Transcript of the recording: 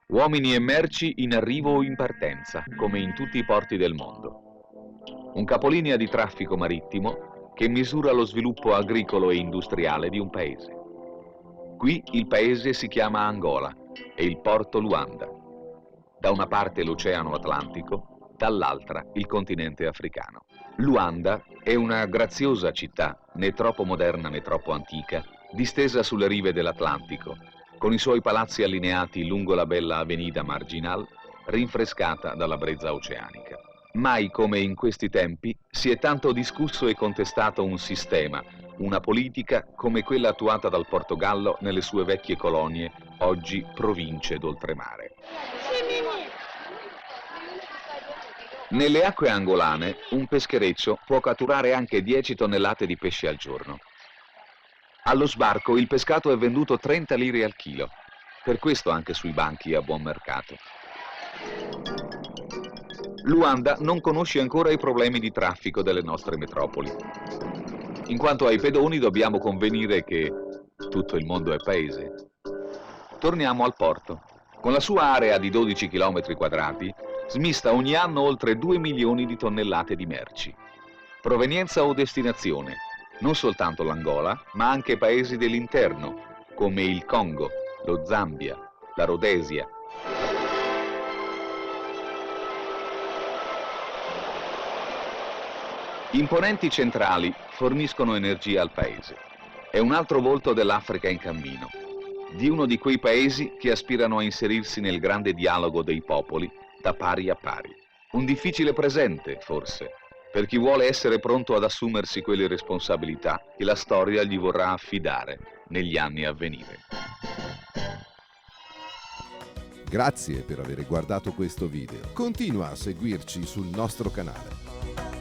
Uomini e merci in arrivo o in partenza, come in tutti i porti del mondo. Un capolinea di traffico marittimo che misura lo sviluppo agricolo e industriale di un paese. Qui il paese si chiama Angola e il porto Luanda. Da una parte l'Oceano Atlantico, dall'altra il continente africano. Luanda è una graziosa città, né troppo moderna né troppo antica, distesa sulle rive dell'Atlantico, con i suoi palazzi allineati lungo la bella Avenida Marginal, rinfrescata dalla brezza oceanica. Mai come in questi tempi si è tanto discusso e contestato un sistema, una politica come quella attuata dal Portogallo nelle sue vecchie colonie, oggi province d'oltremare. Nelle acque angolane un peschereccio può catturare anche 10 tonnellate di pesce al giorno. Allo sbarco il pescato è venduto 30 lire al chilo, per questo anche sui banchi è a buon mercato. Luanda non conosce ancora i problemi di traffico delle nostre metropoli. In quanto ai pedoni dobbiamo convenire che tutto il mondo è paese. Torniamo al porto. Con la sua area di 12 km quadrati smista ogni anno oltre 2 milioni di tonnellate di merci. Provenienza o destinazione? Non soltanto l'Angola, ma anche paesi dell'interno, come il Congo, lo Zambia, la Rhodesia. Imponenti centrali forniscono energia al paese. È un altro volto dell'Africa in cammino, di uno di quei paesi che aspirano a inserirsi nel grande dialogo dei popoli da pari a pari. Un difficile presente, forse, per chi vuole essere pronto ad assumersi quelle responsabilità che la storia gli vorrà affidare negli anni a venire. Grazie per aver guardato questo video. Continua a seguirci sul nostro canale.